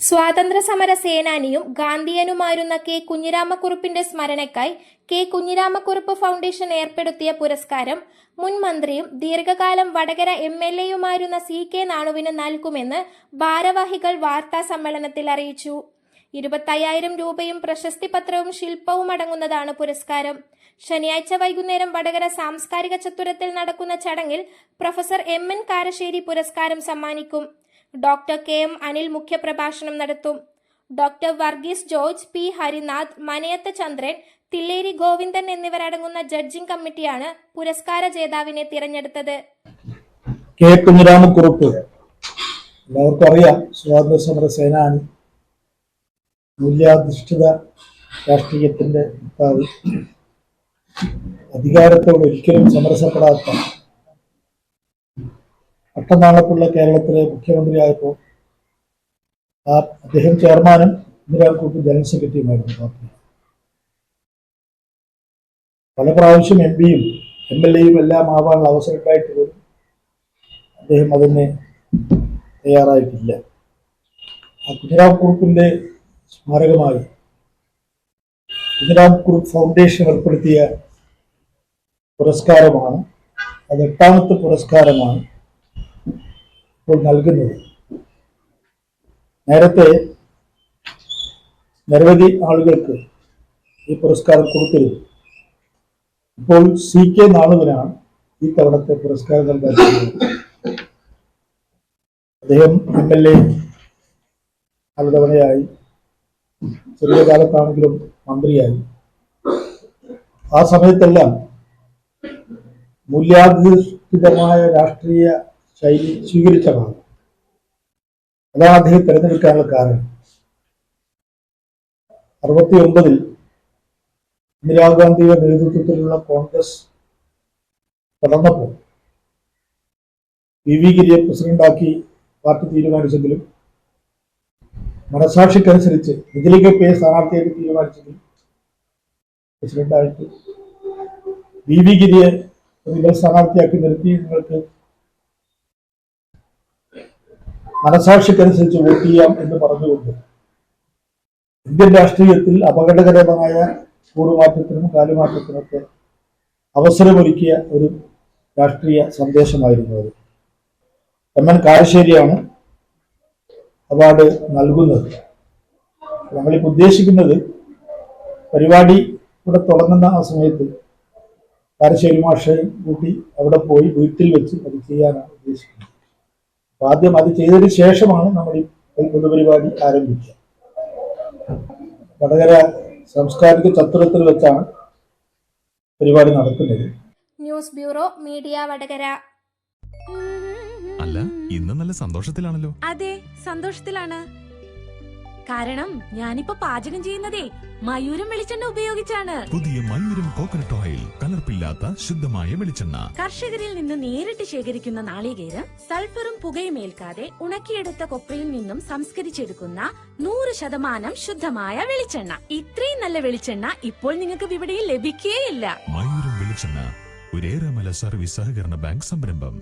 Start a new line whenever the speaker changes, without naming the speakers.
സ്വാതന്ത്ര്യ സമര സേനാനിയും ഗാന്ധിയനുമായിരുന്ന കെ കുഞ്ഞിരാമക്കുറുപ്പിന്റെ സ്മരണയ്ക്കായി കെ കുഞ്ഞിരാമക്കുറുപ്പ് ഫൗണ്ടേഷൻ ഏർപ്പെടുത്തിയ പുരസ്കാരം മുൻ മന്ത്രിയും ദീർഘകാലം വടകര MLA-യുമായിരുന്ന CK നാണുവിന് നൽകുമെന്ന് ഭാരവാഹികൾ വാർത്താ സമ്മേളനത്തിൽ അറിയിച്ചു. 25,000 രൂപയും പ്രശസ്തിപത്രവും ശില്പവും അടങ്ങുന്നതാണ് പുരസ്കാരം. ശനിയാഴ്ച വൈകുന്നേരം വടകര സാംസ്കാരിക ചത്തുരത്തിൽ നടക്കുന്ന ചടങ്ങിൽ പ്രൊഫസർ MN കാരശ്ശേരി പുരസ്കാരം സമ്മാനിക്കും. ഡോക്ടർ KM അനിൽ മുഖ്യപ്രഭാഷണം നടത്തും. Doctor Varghese George, P Harinath, Manayath Chandran, Thilleri Govindan എന്നിവരടങ്ങുന്ന ജഡ്ജിംഗ് കമ്മിറ്റിയാണ് പുരസ്കാര ജേതാവിനെ തിരഞ്ഞെടുത്തത്.
കെ കുഞ്ഞിരാമക്കുറുപ്പ് എല്ലാവർക്കും അറിയാം. സ്വാതന്ത്ര്യ സമര സേനാനി, മൂല്യാധിഷ്ഠിത രാഷ്ട്രീയത്തിന്റെ അധികാരത്തോട് ഒരിക്കലും സമരസപ്പെടാത്ത പട്ടനാളപ്പുള്ള കേരളത്തിലെ മുഖ്യമന്ത്രിയായപ്പോൾ അദ്ദേഹം ചെയർമാനും കുഞ്ഞിരാമക്കുറുപ്പ് ജനറൽ സെക്രട്ടറിയുമായിരുന്നു പാർട്ടി. പല പ്രാവശ്യം MP-യും MLA-യും എല്ലാം ആവാനുള്ള അവസരം ഉണ്ടായിട്ട് പോലും അദ്ദേഹം അതിന് തയ്യാറായിട്ടില്ല. ആ കുഞ്ഞിരാമക്കുറുപ്പിന്റെ സ്മാരകമായി കുഞ്ഞിരാമക്കുറുപ്പ് ഫൗണ്ടേഷൻ ഏർപ്പെടുത്തിയ പുരസ്കാരമാണ്. അത് 8ാമത്തെ പുരസ്കാരമാണ് ഇപ്പോൾ നൽകുന്നത്. നേരത്തെ നിരവധി ആളുകൾക്ക് ഈ പുരസ്കാരം കൊടുത്തിരുന്നു. ഇപ്പോൾ CK നാണുവിനാണ് ഈ തവണത്തെ പുരസ്കാരം നൽകാൻ പോകുന്നത്. അദ്ദേഹം MLA പലതവണയായി, ചെറിയ കാലത്താണെങ്കിലും മന്ത്രിയായി. ആ സമയത്തെല്ലാം മൂല്യാധിഷ്ഠിതമായ രാഷ്ട്രീയ ശൈലി സ്വീകരിച്ചതാണ്. അതാണ് അദ്ദേഹം തിരഞ്ഞെടുക്കാനുള്ള കാരണം. 69-ൽ ഇന്ദിരാഗാന്ധിയുടെ നേതൃത്വത്തിലുള്ള കോൺഗ്രസ് കടന്നപ്പോൾ VV ഗിരിയെ പ്രസിഡന്റാക്കി പാർട്ടി തീരുമാനിച്ചെങ്കിലും, മനസാക്ഷിക്കനുസരിച്ച് നിജലിംഗപ്പയെ സ്ഥാനാർത്ഥിയാക്കി തീരുമാനിച്ചെങ്കിലും പ്രസിഡന്റായിട്ട് VV ഗിരിയെ നിങ്ങൾ സ്ഥാനാർത്ഥിയാക്കി നിർത്തി നിങ്ങൾക്ക് മനസാക്ഷിക്കനുസരിച്ച് വോട്ട് ചെയ്യാം എന്ന് പറഞ്ഞുകൊണ്ട് ഇന്ത്യൻ രാഷ്ട്രീയത്തിൽ അപകടകരമായ കൂറുമാറ്റത്തിനും കാലുമാറ്റത്തിനൊക്കെ അവസരമൊരുക്കിയ ഒരു രാഷ്ട്രീയ സന്ദേശമായിരുന്നു അത്. MN കാരശ്ശേരിയാണ് അവാർഡ് നൽകുന്നത്. നമ്മളിപ്പോൾ ഉദ്ദേശിക്കുന്നത് പരിപാടി ഇവിടെ തുടങ്ങുന്ന ആ സമയത്ത് കാരശ്ശേരി മാഷയും കൂട്ടി അവിടെ പോയി വീട്ടിൽ വെച്ച് അത് ചെയ്യാനാണ് ഉദ്ദേശിക്കുന്നത്. ആദ്യം അത് ചെയ്തതിന് ശേഷമാണ് നമ്മൾ ഈ പൊതുപരിപാടി ആരംഭിക്കുക. വടകര സാംസ്കാരിക ചത്തുരത്തിൽ വെച്ചാണ് പരിപാടി നടക്കുന്നത്.
News bureau media, Vadakara.
അല്ല, ഇന്ന് നല്ല സന്തോഷത്തിലാണല്ലോ.
അതെ, സന്തോഷത്തിലാണ്. കാരണം ഞാനിപ്പോ പാചകം ചെയ്യുന്നതേ മയൂരം വെളിച്ചെണ്ണ ഉപയോഗിച്ചാണ്.
പുതിയ മയൂരം കോക്കനട്ട് ഓയിൽ, കലർപ്പില്ലാത്ത ശുദ്ധമായ വെളിച്ചെണ്ണ.
കർഷകരിൽ നിന്ന് നേരിട്ട് ശേഖരിക്കുന്ന നാളികേരം സൾഫറും പുകയും ഏൽക്കാതെ ഉണക്കിയെടുത്ത കൊപ്രയിൽ നിന്നും സംസ്കരിച്ചെടുക്കുന്ന 100% ശുദ്ധമായ വെളിച്ചെണ്ണ. ഇത്രയും നല്ല വെളിച്ചെണ്ണ ഇപ്പോൾ നിങ്ങൾക്ക് വിപണിയിൽ ലഭിക്കുകയില്ല.
മയൂരം വെളിച്ചെണ്ണ, ഒരേറെമല സർവീസ് സഹകരണ ബാങ്ക് സംരംഭം.